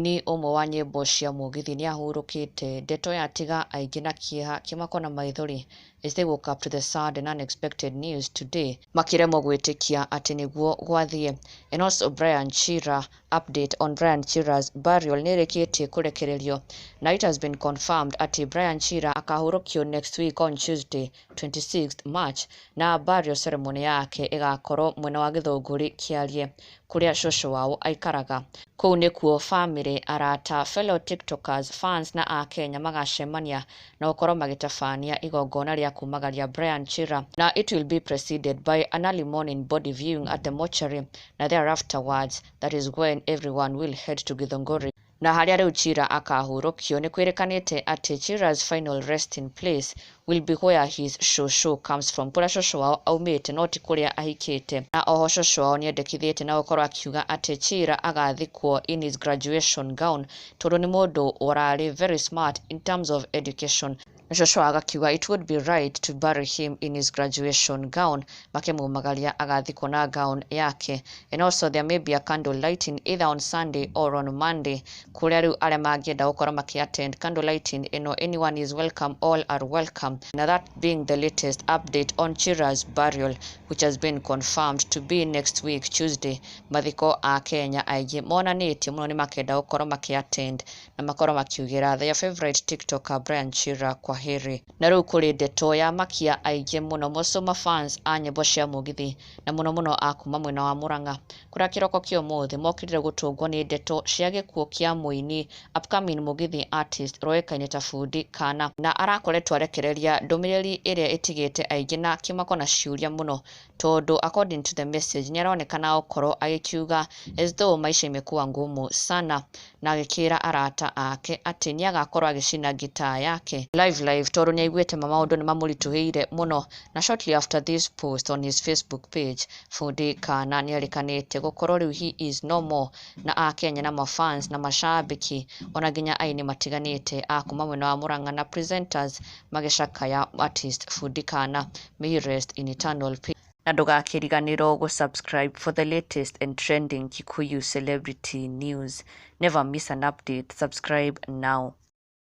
Mûini ũmwe wa nyĩmbo cia Mugithi nĩahurũkĩte. Ndeto yatiga aingĩ na kĩeha Kĩmako na Maithori as they woke up to the sad and unexpected news today, makĩremwo gwĩtĩkia atĩ nĩguo gwathiĩ. And also Brian Chira, update on Brian Chira's burial nĩrĩkĩtie kũrekererio, na it has been confirmed atĩ Brian Chira akahurũkio next week on Tuesday 26th March, na burial ceremony yake ĩgakorwo mwena wa Gĩthũngũri Kĩarie kũrĩa cũcũ wao aikaraga. Kũu nĩkuo family, arata, fellow tiktokers, fans na Akenya magacemania na gũkorwo magĩtabania igongona rĩa kumagaria Brian Chira, na it will be preceded by an early morning body viewing at the mortuary, na thereafterwards that is when everyone will head to Githunguri. Na harĩa rĩu Chira akahurũkio nĩ kwĩrĩkanĩte atĩ Chira's final resting place will be where his shosho comes from, kũrĩa shosho wao aumĩte no ti kũrĩa ahikĩte. Na oho shosho wao nĩendekithĩte na gũkorwo akiuga atĩ Chira agathikwo in his graduation gown, tondũ nĩ mũndũ ũrarĩ very smart in terms of education. Shosho agakiuga it would be right to bury him in his graduation gown, makĩmumagaria agathikwo na gown yake. And also there may be a candle lighting either on Sunday or on Monday, kũrĩa rĩu arĩa mangĩenda gũkorwo makĩ-attend candle lighting ĩno, anyone is welcome, all are welcome. Now that being the latest update on Chira's burial, which has been confirmed to be next week Tuesday. Mathiko a Kenya aingĩ monanĩtie mũno nĩ makenda gũkorwo makĩ-attend na makorwo makiugĩra their favorite tiktoker Brian Chira kwaheri. Na rĩu kũrĩ ndeto ya makia aingĩ mũno Musoma fans a nyĩmbo cia Mugithi na mũno mũno a kuma mwena wa Murang'a, kũrĩa kĩroko kĩa ũmũthĩ mokĩrire gũtũngwo nĩ ndeto cia gĩkuũ kĩa Mûini, upcoming Mugithi artist roĩkaine ta Fundi Kana, na arakoretwo arekereria ndũmĩrĩri ĩrĩa ĩtigĩte aingĩ na Kĩmako na ciũria mũno, tondũ according to the message nĩaronekana gũkorwo agĩkiuga as though maisha imekuwa ngumu sana, na agĩkĩra arata ake atĩ nĩagakorwo agĩcina gitaa yake live tondũ nĩaiguĩte maũndũ nĩ mamũritũhĩire mũno. Na shortly after this post on his Facebook page, Fundi Kana nĩarĩkanĩte gũkorwo rĩu he is no more, na Akenya na mafans na mashabiki ona nginya aini matiganĩte a kuma mwena wa Murang'a na presenters magĩcakaya artist Fundi Kana, may he rest in eternal peace. Na ndũgakĩriganĩrwo gũsubscribe for the latest and trending Kikuyu celebrity news. Never miss an update. Subscribe now.